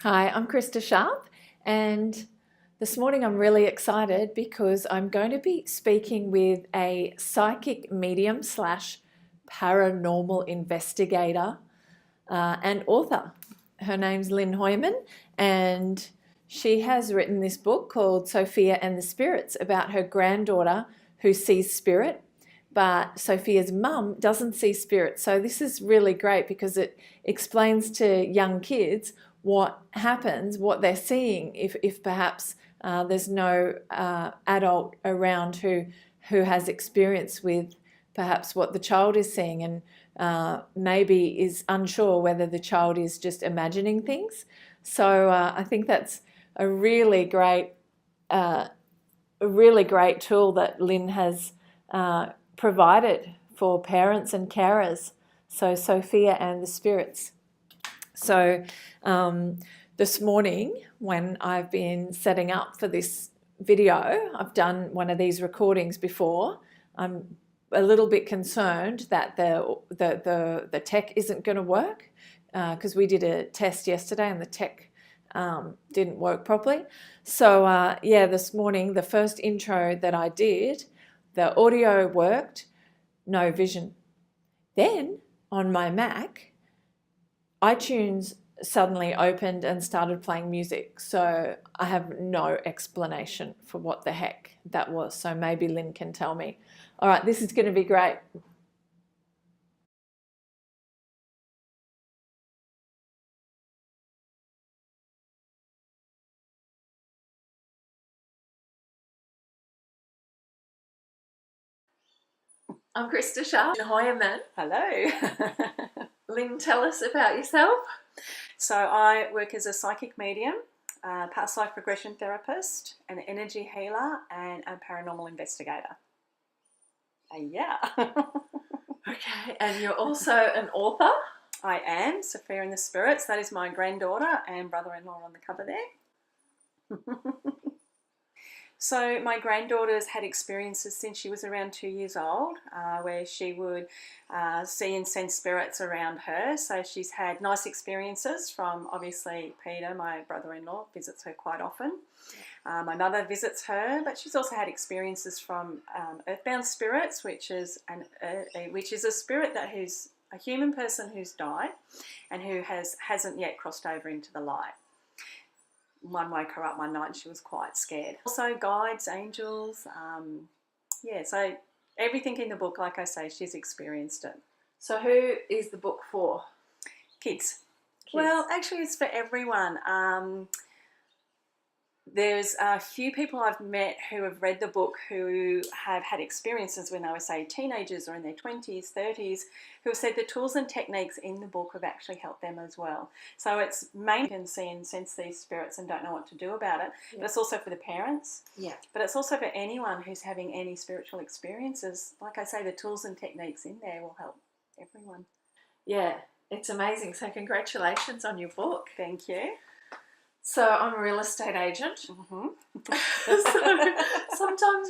Hi, I'm Krista Sharp, and this morning I'm really excited because I'm going to be speaking with a psychic medium slash paranormal investigator and author. Her name's Lynn Hoyman, and she has written this book called Sophia and the Spirits about her granddaughter who sees spirit, but Sophia's mum doesn't see spirit. So this is really great because it explains to young kids what happens, what they're seeing, if perhaps there's no adult around who has experience with perhaps what the child is seeing, and maybe is unsure whether the child is just imagining things. So I think that's a really great tool that Lynn has provided for parents and carers. So Sophia and the Spirits. So this morning, when I've been setting up for this video, I've done one of these recordings before. I'm a little bit concerned that the tech isn't going to work because we did a test yesterday and the tech didn't work properly. So yeah, this morning, the first intro that I did, the audio worked, no vision. Then on my Mac, iTunes suddenly opened and started playing music. So I have no explanation for what the heck that was. So maybe Lynn can tell me. All right, this is going to be great. I'm Krista Sharp. Hoyman. Hello. Lynn, tell us about yourself. So I work as a psychic medium, past life regression therapist, an energy healer, and a paranormal investigator. Yeah. Okay, and you're also an author? I am, Sophia and the Spirits. That is my granddaughter and brother-in-law on the cover there. So my granddaughter's had experiences since she was around 2 years old, where she would see and sense spirits around her. So she's had nice experiences from, obviously, Peter, my brother-in-law, visits her quite often. My mother visits her, but she's also had experiences from earthbound spirits, which is a spirit that who's a human person who's died and who hasn't yet crossed over into the light. One woke her up one night and she was quite scared. Also guides, angels, yeah, so everything in the book, like I say, she's experienced it. So who is the book for? Kids. Well, actually it's for everyone. There's a few people I've met who have read the book who have had experiences when they were, say, teenagers or in their 20s, 30s, who have said the tools and techniques in the book have actually helped them as well. So it's mainly can see and sense these spirits and don't know what to do about it, but it's also for the parents. Yeah. But it's also for anyone who's having any spiritual experiences. Like I say, the tools and techniques in there will help everyone. Yeah, it's amazing. So congratulations on your book. Thank you. So I'm a real estate agent. Mm-hmm. So sometimes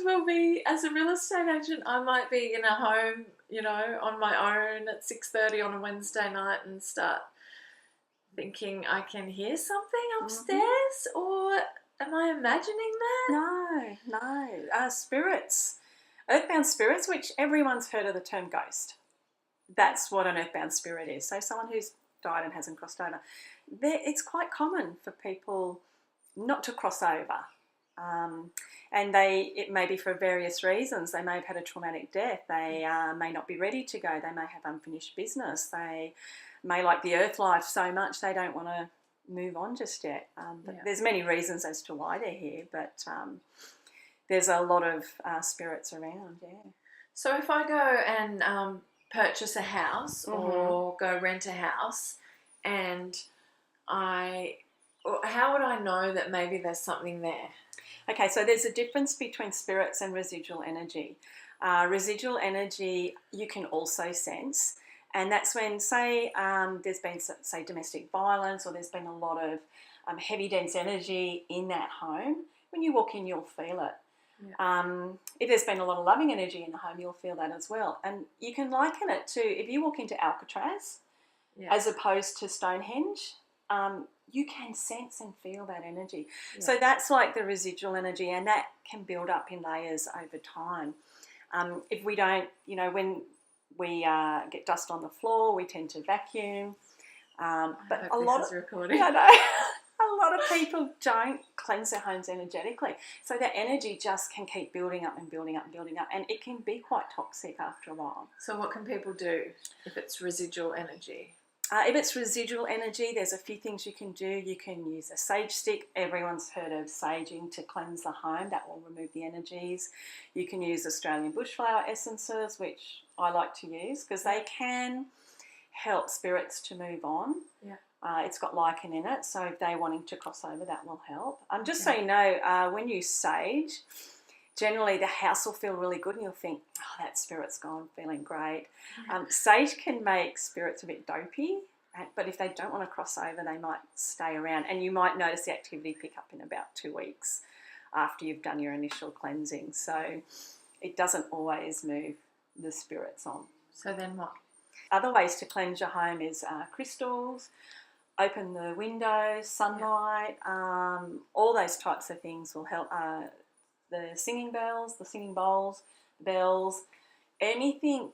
as a real estate agent, I might be in a home, on my own at 6:30 on a Wednesday night and start thinking I can hear something upstairs, or am I imagining that? No. Spirits, earthbound spirits, which everyone's heard of the term ghost. That's what an earthbound spirit is. So someone who's died and hasn't crossed over. It's quite common for people not to cross over, and it may be for various reasons. They may have had a traumatic death. They may not be ready to go. They may have unfinished business. They may like the earth life so much they don't want to move on just yet. But there's many reasons as to why they're here, but there's a lot of spirits around, yeah. So if I go and purchase a house or go rent a house, and how would I know that maybe there's something there? Okay, so there's a difference between spirits and residual energy. Residual energy you can also sense, and that's when, say, there's been, say, domestic violence, or there's been a lot of heavy, dense energy in that home. When you walk in, you'll feel it. Yeah. If there's been a lot of loving energy in the home, you'll feel that as well. And you can liken it to if you walk into Alcatraz, as opposed to Stonehenge, you can sense and feel that energy. Yeah. So that's like the residual energy, and that can build up in layers over time. If we don't, when we get dust on the floor, we tend to vacuum. But a lot of recording. I know, a lot of people don't cleanse their homes energetically, so that energy just can keep building up and building up and building up, and it can be quite toxic after a while. So what can people do if it's residual energy? If it's residual energy, there's a few things you can do. You can use a sage stick. Everyone's heard of saging to cleanse the home. That will remove the energies. You can use Australian bushflower essences, which I like to use because they can help spirits to move on. Yeah. It's got lichen in it, so if they're wanting to cross over, that will help. Just so you know, when you sage, generally the house will feel really good and you'll think, oh, that spirit's gone, feeling great. Sage can make spirits a bit dopey, but if they don't want to cross over, they might stay around, and you might notice the activity pick up in about 2 weeks after you've done your initial cleansing. So it doesn't always move the spirits on. So then what? Other ways to cleanse your home is crystals, open the windows, sunlight, all those types of things will help. The singing bells, the singing bowls, bells, anything,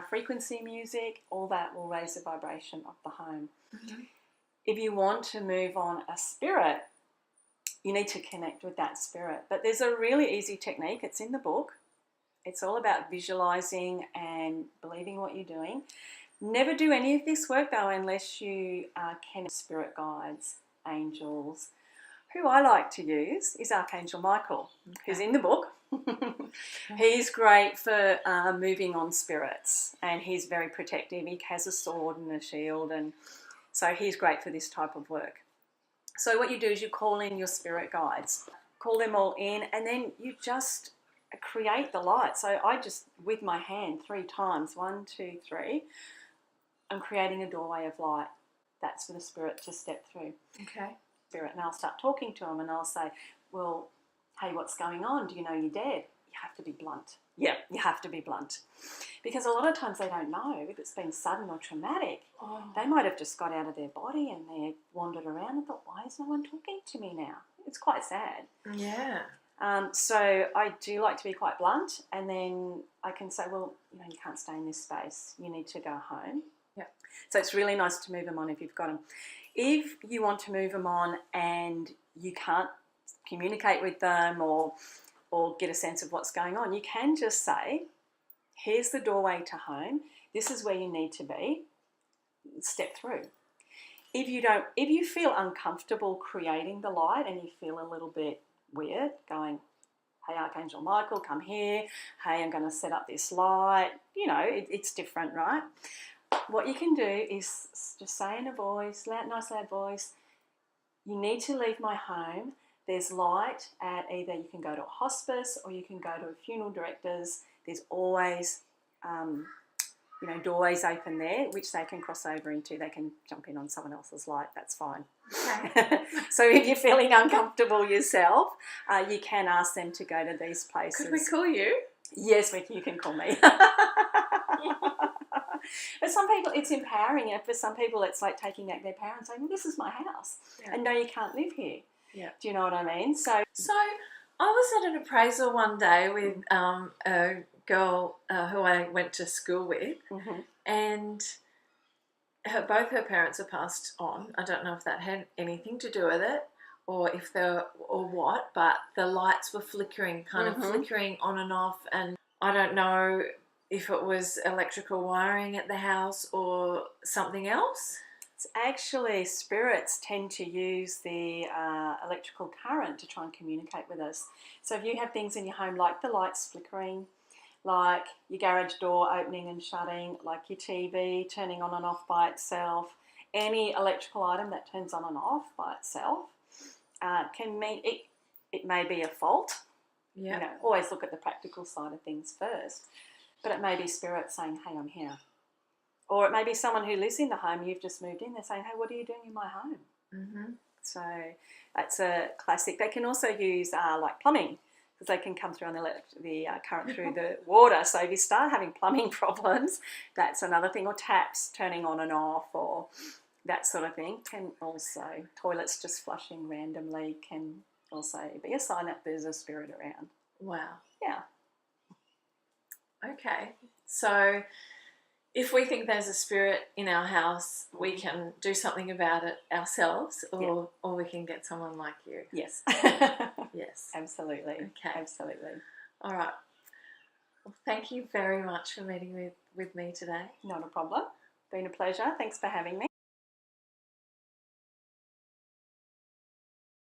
frequency music, all that will raise the vibration of the home. Mm-hmm. If you want to move on a spirit, you need to connect with that spirit. But there's a really easy technique. It's in the book. It's all about visualizing and believing what you're doing. Never do any of this work, though, unless you can spirit guides, angels. Who I like to use is Archangel Michael, who's in the book. He's great for moving on spirits, and he's very protective. He has a sword and a shield, and so he's great for this type of work. So what you do is you call in your spirit guides, call them all in, and then you just create the light. So I just, with my hand 3 times, 1, 2, 3, I'm creating a doorway of light. That's for the spirit to step through. Okay. Spirit, and I'll start talking to them, and I'll say, well, hey, what's going on? Do you know you're dead? You have to be blunt. Yeah, you have to be blunt. Because a lot of times they don't know if it's been sudden or traumatic. Oh. They might have just got out of their body and they wandered around and thought, why is no one talking to me now? It's quite sad. Yeah. So I do like to be quite blunt, and then I can say, well, you can't stay in this space. You need to go home. Yeah. So it's really nice to move them on if you've got them. If you want to move them on and you can't communicate with them or get a sense of what's going on, you can just say, here's the doorway to home. This is where you need to be. Step through. If you feel uncomfortable creating the light and you feel a little bit weird, going, hey, Archangel Michael, come here. Hey, I'm going to set up this light. It's different, right? What you can do is just say in a voice, nice loud voice, you need to leave my home. There's light at either you can go to a hospice or you can go to a funeral director's. There's always, doorways open there, which they can cross over into. They can jump in on someone else's light. That's fine. Okay. So if you're feeling uncomfortable yourself, you can ask them to go to these places. Could we call you? Yes, you can call me. But some people, it's empowering. For some people, it's like taking back their power and saying, well, this is my house. Yeah. And no, you can't live here. Yeah. Do you know what I mean? So I was at an appraisal one day with a girl who I went to school with, mm-hmm. and both her parents are passed on. I don't know if that had anything to do with it or what, but the lights were flickering, mm-hmm. of flickering on and off, and I don't know if it was electrical wiring at the house or something else. It's actually spirits tend to use the electrical current to try and communicate with us. So if you have things in your home like the lights flickering, like your garage door opening and shutting, like your TV turning on and off by itself, any electrical item that turns on and off by itself can mean it may be a fault. Yeah. Always look at the practical side of things first. But it may be spirit saying, hey, I'm here. Or it may be someone who lives in the home, you've just moved in, they're saying, hey, what are you doing in my home? Mm-hmm. So that's a classic. They can also use like plumbing, because they can come through on the current through the water. So if you start having plumbing problems, that's another thing. Or taps turning on and off, or that sort of thing can also, toilets just flushing randomly can also be a sign that there's a spirit around. Wow. Yeah. Okay. So if we think there's a spirit in our house, we can do something about it ourselves, or we can get someone like you. Yes. Yes. Absolutely. Okay. Absolutely. All right. Well, thank you very much for meeting with me today. Not a problem. Been a pleasure. Thanks for having me.